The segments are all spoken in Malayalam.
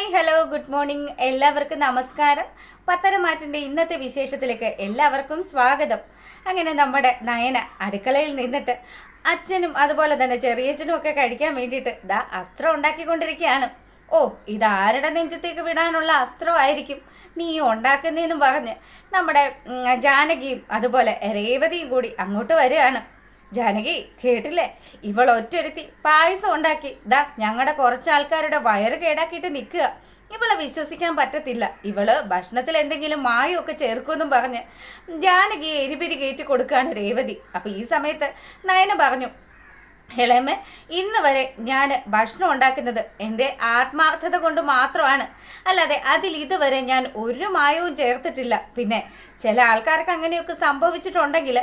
Hi hello good morning. എല്ലാവർക്കും നമസ്കാരം. പത്തരമാറ്റിൻ്റെ ഇന്നത്തെ വിശേഷത്തിലേക്ക് എല്ലാവർക്കും സ്വാഗതം. അങ്ങനെ നമ്മുടെ നയന അടുക്കളയിൽ നിന്നിട്ട് അച്ഛനും അതുപോലെ തന്നെ ചെറിയച്ഛനും ഒക്കെ കഴിക്കാൻ വേണ്ടിയിട്ട് അസ്ത്രം ഉണ്ടാക്കിക്കൊണ്ടിരിക്കുകയാണ്. ഓ, ഇതാരുടെ നെഞ്ചത്തേക്ക് വിടാനുള്ള അസ്ത്രമായിരിക്കും നീ ഉണ്ടാക്കുന്നതെന്നും പറഞ്ഞ് നമ്മുടെ ജാനകിയും അതുപോലെ രേവതിയും കൂടി അങ്ങോട്ട് വരികയാണ്. ജാനകി കേട്ടില്ലേ, ഇവൾ ഒറ്റൊരുത്തി പായസം ഉണ്ടാക്കി ഞങ്ങളുടെ കുറച്ച് ആൾക്കാരുടെ വയറ് കേടാക്കിയിട്ട് നിൽക്കുക. ഇവളെ വിശ്വസിക്കാൻ പറ്റത്തില്ല. ഇവള് ഭക്ഷണത്തിൽ എന്തെങ്കിലും മായമൊക്കെ ചേർക്കുമെന്നും പറഞ്ഞ് ജാനകിയെ എരിപിരി കയറ്റി കൊടുക്കുകയാണ് രേവതി. അപ്പൊ ഈ സമയത്ത് നയന പറഞ്ഞു, ഇളയമ്മ, ഇന്ന് വരെ ഞാൻ ഭക്ഷണം ഉണ്ടാക്കുന്നത് എൻ്റെ ആത്മാർത്ഥത കൊണ്ട് മാത്രമാണ്, അല്ലാതെ അതിൽ ഇതുവരെ ഞാൻ ഒരു മായവും ചേർത്തിട്ടില്ല. പിന്നെ ചില ആൾക്കാർക്ക് അങ്ങനെയൊക്കെ സംഭവിച്ചിട്ടുണ്ടെങ്കിൽ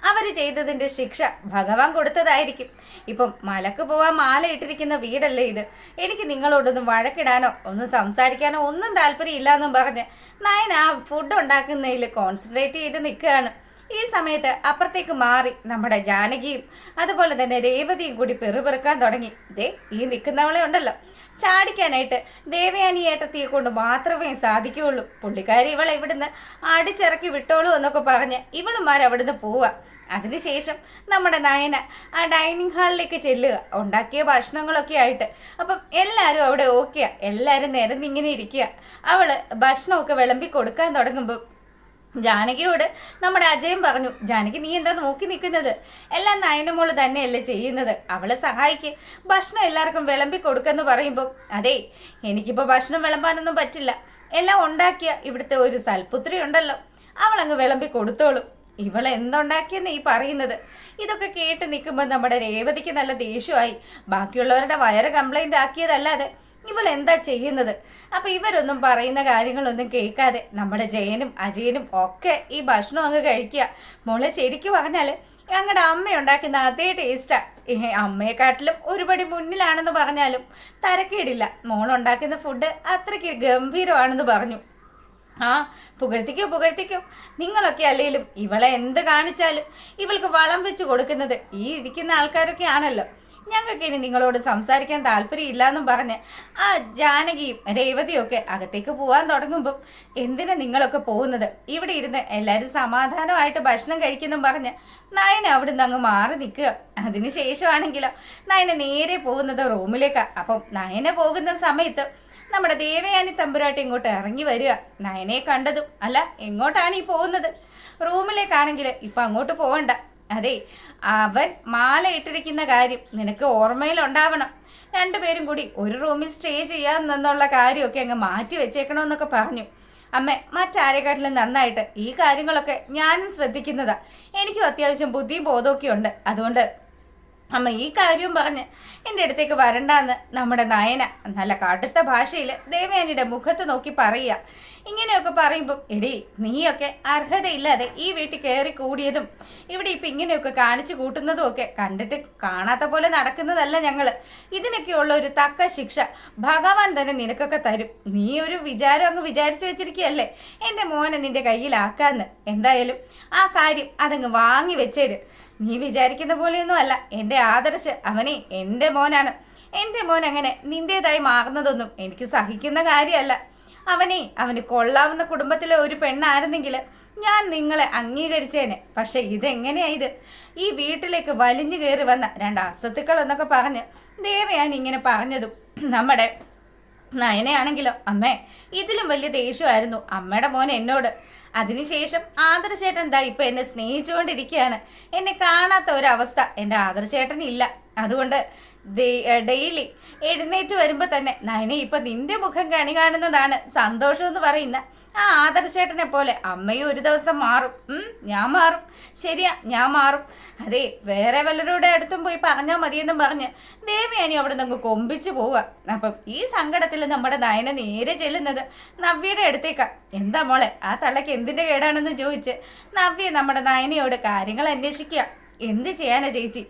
അവർ ചെയ്തതിൻ്റെ ശിക്ഷ ഭഗവാൻ കൊടുത്തതായിരിക്കും. ഇപ്പം മലക്ക് പോവാൻ മാല ഇട്ടിരിക്കുന്ന വീടല്ലേ ഇത്. എനിക്ക് നിങ്ങളോടൊന്നും വഴക്കിടാനോ ഒന്നും സംസാരിക്കാനോ ഒന്നും താല്പര്യമില്ല എന്നും പറഞ്ഞ് നയൻ ആ ഫുഡ് ഉണ്ടാക്കുന്നതിൽ കോൺസെൻട്രേറ്റ് ചെയ്ത് നിൽക്കുകയാണ്. ഈ സമയത്ത് അപ്പുറത്തേക്ക് മാറി നമ്മുടെ ജാനകിയും അതുപോലെ തന്നെ രേവതിയും കൂടി പെറുപെറുക്കാൻ തുടങ്ങി. ഈ നിൽക്കുന്നവളെ ഉണ്ടല്ലോ, ചാടിക്കാനായിട്ട് ദേവയാനി ഏട്ടത്തിയെ കൊണ്ട് മാത്രമേ സാധിക്കുകയുള്ളൂ. പുള്ളിക്കാരി ഇവളെ ഇവിടുന്ന് അടിച്ചിറക്കി വിട്ടോളൂ എന്നൊക്കെ പറഞ്ഞ് ഇവളുമാർ അവിടുന്ന് പോവുക. അതിനുശേഷം നമ്മുടെ നയന ആ ഡൈനിങ് ഹാളിലേക്ക് ചെല്ലുക, ഉണ്ടാക്കിയ ഭക്ഷണങ്ങളൊക്കെ ആയിട്ട്. അപ്പം എല്ലാവരും അവിടെ ഓക്കെയാ, എല്ലാവരും നിരന്നിങ്ങനെ ഇരിക്കുക. അവള് ഭക്ഷണമൊക്കെ വിളമ്പി കൊടുക്കാൻ തുടങ്ങുമ്പോൾ ജാനകിയോട് നമ്മുടെ അജയൻ പറഞ്ഞു, ജാനകി നീ എന്താ നോക്കി നിൽക്കുന്നത്? എല്ലാം നയനമോള് തന്നെയല്ലേ ചെയ്യുന്നത്, അവളെ സഹായിക്ക്, ഭക്ഷണം എല്ലാവർക്കും വിളമ്പി കൊടുക്കെന്ന് പറയുമ്പോൾ, അതേ എനിക്കിപ്പോൾ ഭക്ഷണം വിളമ്പാനൊന്നും പറ്റില്ല, എല്ലാം ഉണ്ടാക്കിയ ഇവിടുത്തെ ഒരു സൽപുത്രി ഉണ്ടല്ലോ, അവളങ്ങ് വിളമ്പി കൊടുത്തോളും. ഇവൾ എന്തുണ്ടാക്കിയെന്ന് ഈ പറയുന്നത്? ഇതൊക്കെ കേട്ട് നിൽക്കുമ്പോൾ നമ്മുടെ രേവതിക്ക് നല്ല ദേഷ്യമായി. ബാക്കിയുള്ളവരുടെ വയറ് കംപ്ലൈന്റ് ആക്കിയതല്ലാതെ ഇവൾ എന്താ ചെയ്യുന്നത്? അപ്പൊ ഇവരൊന്നും പറയുന്ന കാര്യങ്ങളൊന്നും കേൾക്കാതെ നമ്മുടെ ജയനും അജയനും ഒക്കെ ഈ ഭക്ഷണം അങ്ങ് കഴിക്കുക. മോളെ, ശരിക്കും പറഞ്ഞാല് ഞങ്ങളുടെ അമ്മ ഉണ്ടാക്കുന്ന അതേ ടേസ്റ്റാ, അമ്മയെക്കാട്ടിലും ഒരുപടി മുന്നിലാണെന്ന് പറഞ്ഞാലും തരക്കേടില്ല. മോളുണ്ടാക്കുന്ന ഫുഡ് അത്രയ്ക്ക് ഗംഭീരമാണെന്ന് പറഞ്ഞു. ആ, പുകഴ്ത്തിക്കോ പുകഴ്ത്തിക്കോ. നിങ്ങളൊക്കെ അല്ലെങ്കിലും ഇവളെ എന്ത് കാണിച്ചാലും ഇവൾക്ക് വളം വെച്ച് കൊടുക്കുന്നത് ഈ ഇരിക്കുന്ന ആൾക്കാരൊക്കെ ആണല്ലോ. ഞങ്ങൾക്ക് ഇനി നിങ്ങളോട് സംസാരിക്കാൻ താല്പര്യമില്ല എന്നും പറഞ്ഞ് ആ ജാനകിയും രേവതിയും ഒക്കെ അകത്തേക്ക് പോകാൻ തുടങ്ങുമ്പം, എന്തിനാ നിങ്ങളൊക്കെ പോകുന്നത്? ഇവിടെ ഇരുന്ന് എല്ലാവരും സമാധാനമായിട്ട് ഭക്ഷണം കഴിക്കുന്നെന്നും പറഞ്ഞ് നയന അവിടുന്ന് അങ്ങ് മാറി നിൽക്കുക. അതിനുശേഷമാണെങ്കിലോ നയന നേരെ പോകുന്നത് റൂമിലേക്കാണ്. അപ്പം നയന പോകുന്ന സമയത്ത് നമ്മുടെ ദേവയാനി തമ്പുരാട്ടി ഇങ്ങോട്ട് ഇറങ്ങി വരിക. നയനയെ കണ്ടതും, അല്ല എങ്ങോട്ടാണ് ഈ പോകുന്നത്? റൂമിലേക്കാണെങ്കിൽ ഇപ്പം അങ്ങോട്ട് പോകണ്ട. അതെ, അവൻ മാല ഇട്ടിരിക്കുന്ന കാര്യം നിനക്ക് ഓർമ്മയിലുണ്ടാവണം. രണ്ടുപേരും കൂടി ഒരു റൂമിൽ സ്റ്റേ ചെയ്യാമെന്നുള്ള കാര്യമൊക്കെ അങ്ങ് മാറ്റി വെച്ചേക്കണമെന്നൊക്കെ പറഞ്ഞു. അമ്മ, മറ്റാരെക്കാട്ടിലും നന്നായിട്ട് ഈ കാര്യങ്ങളൊക്കെ ഞാനും ശ്രദ്ധിക്കുന്നതാ. എനിക്കും അത്യാവശ്യം ബുദ്ധിയും ബോധമൊക്കെ ഉണ്ട്. അതുകൊണ്ട് അമ്മ ഈ കാര്യവും പറഞ്ഞ് എൻ്റെ അടുത്തേക്ക് വരണ്ടെന്ന് നമ്മുടെ നയന നല്ല കടുത്ത ഭാഷയിൽ ദേവയാനിയുടെ മുഖത്ത് നോക്കി പറയുക. ഇങ്ങനെയൊക്കെ പറയുമ്പം, എടീ നീയൊക്കെ അർഹതയില്ലാതെ ഈ വീട്ടിൽ കയറി കൂടിയതും ഇവിടെ ഇപ്പം ഇങ്ങനെയൊക്കെ കാണിച്ചു കൂട്ടുന്നതും ഒക്കെ കണ്ടിട്ട് കാണാത്ത പോലെ നടക്കുന്നതല്ല ഞങ്ങൾ. ഇതിനൊക്കെയുള്ള ഒരു തക്ക ശിക്ഷ ഭഗവാൻ തന്നെ നിനക്കൊക്കെ തരും. നീ ഒരു വിചാരം അങ്ങ് വിചാരിച്ചു വെച്ചിരിക്കുകയല്ലേ എൻ്റെ മോനെ നിന്റെ കയ്യിലാക്കാന്ന്. എന്തായാലും ആ കാര്യം അതങ്ങ് വാങ്ങി വെച്ചേര്. നീ വിചാരിക്കുന്ന പോലെയൊന്നും അല്ല എൻ്റെ ആദർശ്. അവനെ എൻ്റെ മോനാണ്. എൻ്റെ മോൻ അങ്ങനെ നിന്റേതായി മാറുന്നതൊന്നും എനിക്ക് സഹിക്കുന്ന കാര്യമല്ല. അവന് കൊള്ളാവുന്ന കുടുംബത്തിലെ ഒരു പെണ്ണായിരുന്നെങ്കിൽ ഞാൻ നിങ്ങളെ അംഗീകരിച്ചേനെ. പക്ഷെ ഇതെങ്ങനെയായത്? ഈ വീട്ടിലേക്ക് വലിഞ്ഞു കയറി വന്ന രണ്ട് അസത്തുക്കൾ എന്നൊക്കെ പറഞ്ഞ് ദേവയാനി ഇങ്ങനെ പറഞ്ഞതും നമ്മുടെ നയനയാണെങ്കിലോ, അമ്മേ ഇതിലും വലിയ ദേഷ്യമായിരുന്നു അമ്മയുടെ മോൻ എന്നോട്. അതിനുശേഷം ആദർശേട്ടൻ ഇപ്പൊ എന്നെ സ്നേഹിച്ചുകൊണ്ടിരിക്കുകയാണ്. എന്നെ കാണാത്ത ഒരവസ്ഥ എൻ്റെ ആദർശേട്ടനില്ല. അതുകൊണ്ട് ഡെയിലി എഴുന്നേറ്റ് വരുമ്പോൾ തന്നെ നയനെ ഇപ്പൊ നിന്റെ മുഖം കണി കാണുന്നതാണ് സന്തോഷം എന്ന് പറയുന്ന ആ ആദർശേട്ടനെ പോലെ അമ്മയും ഒരു ദിവസം മാറും. ഞാൻ മാറും, ശരിയാ, ഞാൻ മാറും. അതെ, വേറെ വല്ലവരുടെ അടുത്തും പോയി പറഞ്ഞാൽ മതിയെന്നും പറഞ്ഞ് ദേവയാനി അവിടെ നിന്ന് കൊമ്പിച്ചു പോവുക. അപ്പം ഈ സങ്കടത്തിൽ നമ്മുടെ നയന നേരെ ചെല്ലുന്നത് നവ്യയുടെ അടുത്തേക്കാ. എന്താ മോളെ, ആ തള്ളയ്ക്ക് എന്തിന്റെ കേടാണെന്ന് ചോദിച്ച് നവ്യ നമ്മുടെ നയനയോട് കാര്യങ്ങൾ അന്വേഷിക്കുക. എന്ത് ചെയ്യാനാ ചേച്ചി?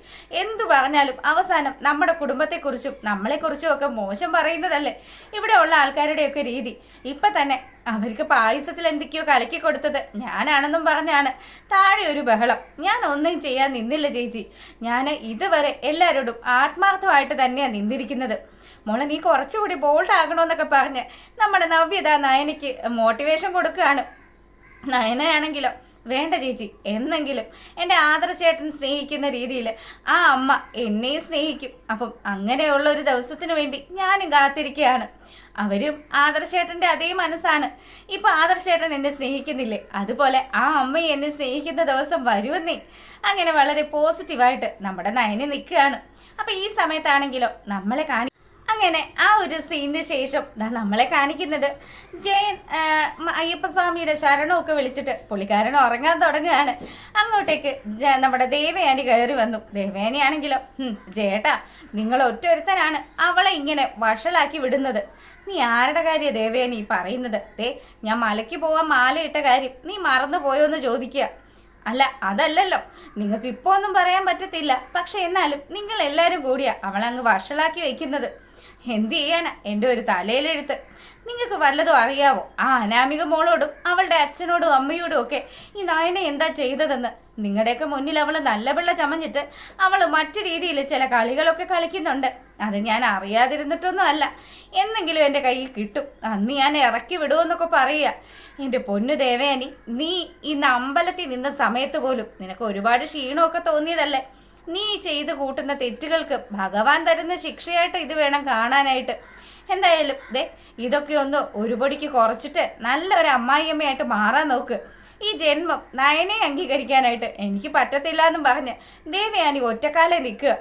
എന്തു പറഞ്ഞാലും അവസാനം നമ്മുടെ കുടുംബത്തെക്കുറിച്ചും നമ്മളെക്കുറിച്ചും ഒക്കെ മോശം പറയുന്നതല്ലേ ഇവിടെ ഉള്ള ആൾക്കാരുടെയൊക്കെ രീതി. ഇപ്പം തന്നെ അവർക്ക് പായസത്തിൽ എന്തൊക്കെയോ കലക്കി കൊടുത്തത് ഞാനാണെന്നും പറഞ്ഞാണ് താഴെ ഒരു ബഹളം. ഞാൻ ഒന്നും ചെയ്യാൻ നിന്നില്ല ചേച്ചി. ഞാൻ ഇതുവരെ എല്ലാവരോടും ആത്മാർത്ഥമായിട്ട് തന്നെയാണ് നിന്നിരിക്കുന്നത്. മോളെ നീ കുറച്ചുകൂടി ബോൾഡ് ആകണമെന്നൊക്കെ പറഞ്ഞ് നമ്മുടെ നവ്യത നയനയ്ക്ക് മോട്ടിവേഷൻ കൊടുക്കുകയാണ്. നയനയാണെങ്കിലോ വേണ്ട ചേച്ചി, എന്നെങ്കിലും എൻ്റെ ആദർശേട്ടൻ സ്നേഹിക്കുന്ന രീതിയിൽ ആ അമ്മ എന്നെയും സ്നേഹിക്കും. അപ്പം അങ്ങനെയുള്ള ഒരു ദിവസത്തിന് വേണ്ടി ഞാനും കാത്തിരിക്കുകയാണ്. അവരും ആദർശേട്ടൻ്റെ അതേ മനസ്സാണ്. ഇപ്പം ആദർശേട്ടൻ എന്നെ സ്നേഹിക്കുന്നില്ലേ, അതുപോലെ ആ അമ്മയും എന്നെ സ്നേഹിക്കുന്ന ദിവസം വരുമെന്നേ. അങ്ങനെ വളരെ പോസിറ്റീവായിട്ട് നമ്മുടെ നയനെ നിൽക്കുകയാണ്. അപ്പം ഈ സമയത്താണെങ്കിലോ നമ്മളെ അങ്ങനെ ആ ഒരു സീനിന് ശേഷം നമ്മളെ കാണിക്കുന്നത് ജയൻ അയ്യപ്പസ്വാമിയുടെ ശരണമൊക്കെ വിളിച്ചിട്ട് പുള്ളിക്കാരൻ ഉറങ്ങാൻ തുടങ്ങുകയാണ്. അങ്ങോട്ടേക്ക് നമ്മുടെ ദേവയാനി കയറി വന്നു. ദേവയാനിയാണെങ്കിലോ ജേട്ടാ, നിങ്ങൾ ഒറ്റൊരുത്തനാണ് അവളെ ഇങ്ങനെ വഷളാക്കി വിടുന്നത്. നീ ആരുടെ കാര്യം ദേവയാനി പറയുന്നത്? ഞാൻ മലയ്ക്ക് പോവാൻ മാലയിട്ട കാര്യം നീ മറന്നു പോയോ എന്ന് ചോദിക്കുക. അല്ല, അതല്ലല്ലോ, നിങ്ങൾക്ക് ഇപ്പോൾ ഒന്നും പറയാൻ പറ്റത്തില്ല. പക്ഷെ എന്നാലും നിങ്ങൾ എല്ലാവരും കൂടിയാ അവളങ്ങ് വഷളാക്കി വയ്ക്കുന്നത്. എന്ത് ചെയ്യാനാ എൻ്റെ ഒരു തലയിലെഴുത്ത്. നിങ്ങൾക്ക് വല്ലതും അറിയാവോ ആ അനാമിക മോളോടും അവളുടെ അച്ഛനോടും അമ്മയോടും ഒക്കെ ഈ നയനെ എന്താ ചെയ്തതെന്ന്? നിങ്ങളുടെയൊക്കെ മുന്നിൽ അവൾ നല്ല പിള്ള ചമഞ്ഞിട്ട് അവൾ മറ്റു രീതിയിൽ ചില കളികളൊക്കെ കളിക്കുന്നുണ്ട്. അത് ഞാൻ അറിയാതിരുന്നിട്ടൊന്നും അല്ല. എന്നെങ്കിലും എൻ്റെ കയ്യിൽ കിട്ടും, അന്ന് ഞാൻ ഇറക്കി വിടുമെന്നൊക്കെ പറയുക. എൻ്റെ പൊന്നു ദേവയാനി, നീ ഇന്ന് അമ്പലത്തിൽ നിന്ന സമയത്ത് പോലും നിനക്ക് ഒരുപാട് ക്ഷീണമൊക്കെ തോന്നിയതല്ലേ? നീ ചെയ്ത് കൂട്ടുന്ന തെറ്റുകൾക്ക് ഭഗവാൻ തരുന്ന ശിക്ഷയായിട്ട് ഇത് വേണം കാണാനായിട്ട്. എന്തായാലും ഇതൊക്കെ ഒന്ന് ഒരുപടിക്ക് കുറച്ചിട്ട് നല്ലൊരു അമ്മായിയമ്മയായിട്ട് മാറാൻ നോക്ക്. ഈ ജന്മം നയനെ അംഗീകരിക്കാനായിട്ട് എനിക്ക് പറ്റത്തില്ല എന്നും പറഞ്ഞ് ദേവയാനി ഒറ്റക്കാലെ നിൽക്കുക.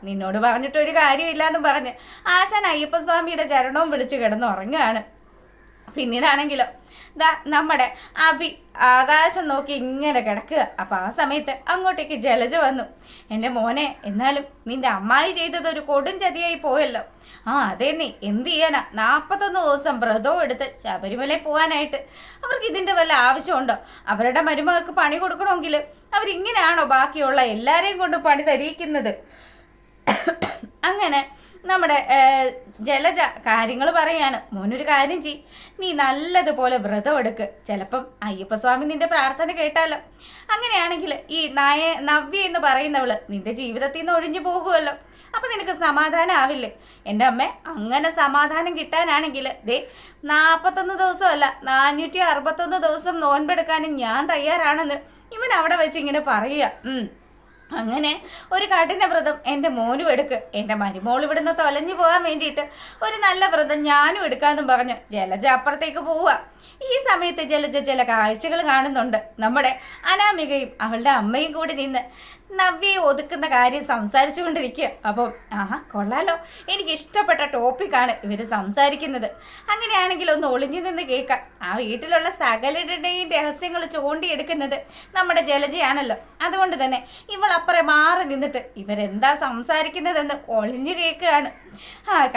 നിന്നോട് പറഞ്ഞിട്ടൊരു കാര്യമില്ലാന്നും പറഞ്ഞ് ആശാൻ അയ്യപ്പസ്വാമിയുടെ ചരണവും വിളിച്ച് കിടന്നുറങ്ങുകയാണ്. പിന്നീടാണെങ്കിലോ നമ്മുടെ അഭി ആകാശം നോക്കി ഇങ്ങനെ കിടക്കുക. അപ്പം ആ സമയത്ത് അങ്ങോട്ടേക്ക് ജലജ വന്നു. എൻ്റെ മോനെ, എന്നാലും നിന്റെ അമ്മായി ചെയ്തത് ഒരു കൊടും ചതിയായി പോയല്ലോ. അതേ, നീ എന്ത് ചെയ്യാനാ? 41 ദിവസം വ്രതവും എടുത്ത് ശബരിമലയിൽ പോകാനായിട്ട് അവർക്ക് ഇതിൻ്റെ വല്ല ആവശ്യമുണ്ടോ? അവരുടെ മരുമകൾക്ക് പണി കൊടുക്കണമെങ്കിൽ അവരിങ്ങനെയാണോ ബാക്കിയുള്ള എല്ലാവരെയും കൊണ്ട് പണി തരിയിക്കുന്നത്? അങ്ങനെ നമ്മുടെ ജലജ കാര്യങ്ങൾ പറയാണ്. മോനൊരു കാര്യം ചെയ്, നീ നല്ലതുപോലെ വ്രതം എടുക്ക്. ചിലപ്പം അയ്യപ്പസ്വാമി നിന്റെ പ്രാർത്ഥന കേട്ടാലോ. അങ്ങനെയാണെങ്കിൽ ഈ നവ്യ എന്ന് പറയുന്നവള് നിന്റെ ജീവിതത്തിൽ നിന്ന് ഒഴിഞ്ഞു പോകുമല്ലോ. അപ്പം നിനക്ക് സമാധാനം ആവില്ലേ? എൻ്റെ അമ്മ, അങ്ങനെ സമാധാനം കിട്ടാനാണെങ്കിൽ 41 ദിവസമല്ല 461 ദിവസം നോൻപെടുക്കാനും ഞാൻ തയ്യാറാണെന്ന് ഇവൻ അവിടെ വെച്ച് ഇങ്ങനെ പറയുക. അങ്ങനെ ഒരു കഠിന വ്രതം എൻ്റെ മോനും എടുക്ക്. എൻ്റെ മരുമോൾ ഇവിടുന്ന് തൊലഞ്ഞു പോകാൻ വേണ്ടിയിട്ട് ഒരു നല്ല വ്രതം ഞാനും എടുക്കാമെന്നും പറഞ്ഞു ജലജ അപ്പുറത്തേക്ക് പോവുക. ഈ സമയത്ത് ജലജ ചില കാഴ്ചകൾ കാണുന്നുണ്ട്. നമ്മുടെ അനാമികയും അവളുടെ അമ്മയും കൂടി നിന്ന് നവ്യയെ ഒതുക്കുന്ന കാര്യം സംസാരിച്ചു കൊണ്ടിരിക്കുക. അപ്പോൾ കൊള്ളാലോ, എനിക്ക് ഇഷ്ടപ്പെട്ട ടോപ്പിക്കാണ് ഇവർ സംസാരിക്കുന്നത്. അങ്ങനെയാണെങ്കിൽ ഒന്ന് ഒളിഞ്ഞു നിന്ന് കേൾക്കാം. ആ വീട്ടിലുള്ള സകലരുടെയും രഹസ്യങ്ങൾ ചൂണ്ടിയെടുക്കുന്നത് നമ്മുടെ ജലജയാണല്ലോ. അതുകൊണ്ട് തന്നെ ഇവൾ അപ്പുറം മാറി നിന്നിട്ട് ഇവരെന്താ സംസാരിക്കുന്നതെന്ന് ഒളിഞ്ഞു കേൾക്കുകയാണ്.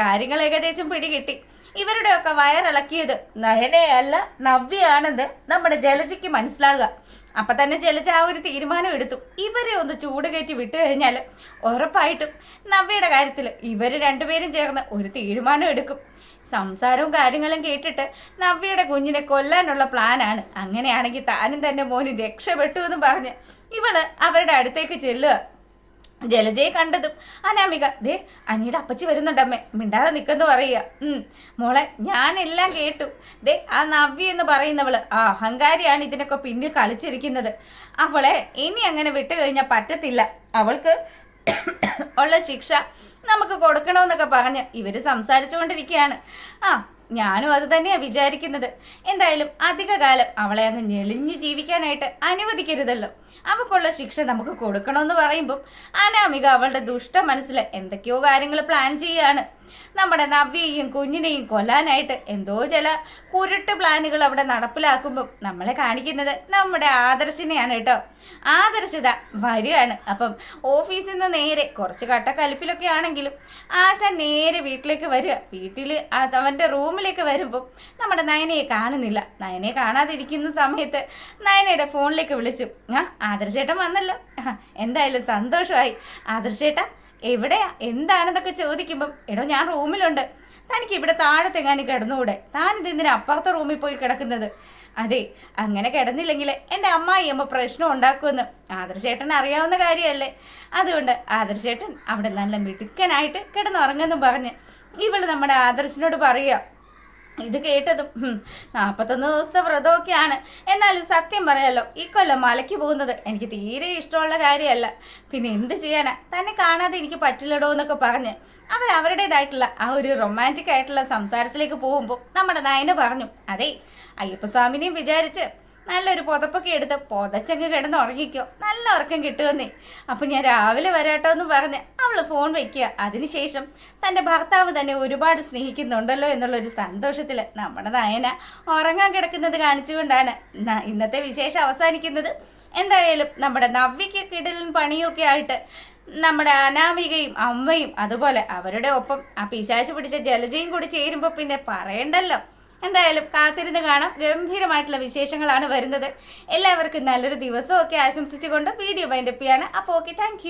കാര്യങ്ങൾ ഏകദേശം പിടികിട്ടി. ഇവരുടെയൊക്കെ വയറിളക്കിയത് നയനയല്ല നവ്യയാണെന്ന് നമ്മുടെ ജലജയ്ക്ക് മനസ്സിലാകുക. അപ്പം തന്നെ ജലജ ആ ഒരു തീരുമാനം എടുത്തു. ഇവരെ ഒന്ന് ചൂട് കയറ്റി വിട്ടു കഴിഞ്ഞാൽ ഉറപ്പായിട്ടും നവ്യയുടെ കാര്യത്തിൽ ഇവർ രണ്ടുപേരും ചേർന്ന് ഒരു തീരുമാനം എടുക്കും. സംസാരവും കാര്യങ്ങളും കേട്ടിട്ട് നവ്യയുടെ കുഞ്ഞിനെ കൊല്ലാനുള്ള പ്ലാനാണ്. അങ്ങനെയാണെങ്കിൽ താനും തന്നെ മോന് രക്ഷപ്പെട്ടു എന്നും പറഞ്ഞ് ഇവള് അവരുടെ അടുത്തേക്ക് ചെല്ലുക. ജലജയെ കണ്ടതും അനാമിക അനിയുടെ അപ്പച്ചി വരുന്നുണ്ടമ്മേ, മിണ്ടാതെ നിൽക്കെന്ന് പറയുക. മോളെ, ഞാനെല്ലാം കേട്ടു. ആ നവ്യ എന്ന് പറയുന്നവള് അഹങ്കാരിയാണ് ഇതിനൊക്കെ പിന്നിൽ കളിച്ചിരിക്കുന്നത്. അവളെ ഇനി അങ്ങനെ വിട്ടു കഴിഞ്ഞാൽ പറ്റത്തില്ല. അവൾക്ക് ഉള്ള ശിക്ഷ നമുക്ക് കൊടുക്കണമെന്നൊക്കെ പറഞ്ഞ് ഇവര് സംസാരിച്ചുകൊണ്ടിരിക്കുകയാണ്. ഞാനും അത് തന്നെയാണ് വിചാരിക്കുന്നത്. എന്തായാലും അധികകാലം അവളെ അങ്ങ് ഞെളിഞ്ഞ് ജീവിക്കാനായിട്ട് അനുവദിക്കരുതല്ലോ. അവൾക്കുള്ള ശിക്ഷ നമുക്ക് കൊടുക്കണമെന്ന് പറയുമ്പം അനാമിക അവളുടെ ദുഷ്ട മനസ്സിൽ എന്തൊക്കെയോ കാര്യങ്ങൾ പ്ലാൻ ചെയ്യുകയാണ്. നമ്മുടെ നവ്യയെയും കുഞ്ഞിനെയും കൊല്ലാനായിട്ട് എന്തോ ചില കുരുട്ട് പ്ലാനുകൾ അവിടെ നടപ്പിലാക്കുമ്പം നമ്മളെ കാണിക്കുന്നത് നമ്മുടെ ആദർശിനെയാണ് കേട്ടോ. ആദർശിത വരികയാണ്. അപ്പം ഓഫീസിൽ നിന്ന് നേരെ കുറച്ച് കട്ടക്കലിപ്പിലൊക്കെ ആണെങ്കിലും ആശാൻ നേരെ വീട്ടിലേക്ക് വരിക. വീട്ടിൽ അവൻ്റെ റൂമിലേക്ക് വരുമ്പം നമ്മുടെ നയനയെ കാണുന്നില്ല. നയനയെ കാണാതിരിക്കുന്ന സമയത്ത് നയനയുടെ ഫോണിലേക്ക് വിളിച്ചു. ആദർശേട്ടൻ വന്നല്ലോ, എന്തായാലും സന്തോഷമായി. ആദർശേട്ടാ എവിടെയാ, എന്താണെന്നൊക്കെ ചോദിക്കുമ്പം എടോ ഞാൻ റൂമിലുണ്ട്, തനിക്ക് ഇവിടെ താഴത്തെങ്ങാനും കിടന്നുകൂടെ? താനിതെന്തിനാ അപ്പുറത്തെ റൂമിൽ പോയി കിടക്കുന്നത്? അതെ, അങ്ങനെ കിടന്നില്ലെങ്കിൽ എൻ്റെ അമ്മായിയമ്മ പ്രശ്നം ഉണ്ടാക്കുമെന്ന് ആദർശേട്ടൻ അറിയാവുന്ന കാര്യമല്ലേ. അതുകൊണ്ട് ആദർശേട്ടൻ അവിടെ നല്ല മിടുക്കനായിട്ട് കിടന്നുറങ്ങുമെന്നും പറഞ്ഞ് ഇവള് നമ്മുടെ ആദർശിനോട് പറയുക. ഇത് കേട്ടതും 41 ദിവസത്തെ വ്രതമൊക്കെയാണ്, എന്നാലും സത്യം പറയാലോ ഈ കൊല്ലം മലയ്ക്ക് പോകുന്നത് എനിക്ക് തീരെ ഇഷ്ടമുള്ള കാര്യമല്ല. പിന്നെ എന്ത് ചെയ്യാനാ, തന്നെ കാണാതെ എനിക്ക് പറ്റില്ലടോ എന്നൊക്കെ പറഞ്ഞ് അവരുടേതായിട്ടുള്ള ആ ഒരു റൊമാൻറ്റിക് ആയിട്ടുള്ള സംസാരത്തിലേക്ക് പോകുമ്പോൾ നമ്മുടെ നയന പറഞ്ഞു, അതെ അയ്യപ്പസ്വാമിനെയും വിചാരിച്ച് നല്ലൊരു പുതപ്പൊക്കെ എടുത്ത് പുതച്ചങ്ങ് കിടന്ന് ഉറങ്ങിക്കോ, നല്ല ഉറക്കം കിട്ടുമെന്നേ. അപ്പം ഞാൻ രാവിലെ വരാട്ടോ എന്ന് പറഞ്ഞ് അവൾ ഫോൺ വയ്ക്കുക. അതിനുശേഷം തൻ്റെ ഭർത്താവ് തന്നെ ഒരുപാട് സ്നേഹിക്കുന്നുണ്ടല്ലോ എന്നുള്ളൊരു സന്തോഷത്തിൽ നമ്മുടെ നയന ഉറങ്ങാൻ കിടക്കുന്നത് കാണിച്ചുകൊണ്ടാണ് ഇന്നത്തെ വിശേഷം അവസാനിക്കുന്നത്. എന്തായാലും നമ്മുടെ നവ്യയ്ക്ക് കിടലും പണിയൊക്കെ ആയിട്ട് നമ്മുടെ അനാമികയും അമ്മയും അതുപോലെ അവരുടെ ഒപ്പം ആ പിശാച് പിടിച്ച ജലജയും കൂടി ചേരുമ്പോൾ പിന്നെ പറയണ്ടല്ലോ. എന്തായാലും കാത്തിരുന്ന് കാണാം. ഗംഭീരമായിട്ടുള്ള വിശേഷങ്ങളാണ് വരുന്നത്. എല്ലാവർക്കും നല്ലൊരു ദിവസമൊക്കെ ആശംസിച്ചുകൊണ്ട് വീഡിയോ വൈൻഡപ്പ് ചെയ്യാണ്. അപ്പോൾ ഓക്കെ, താങ്ക്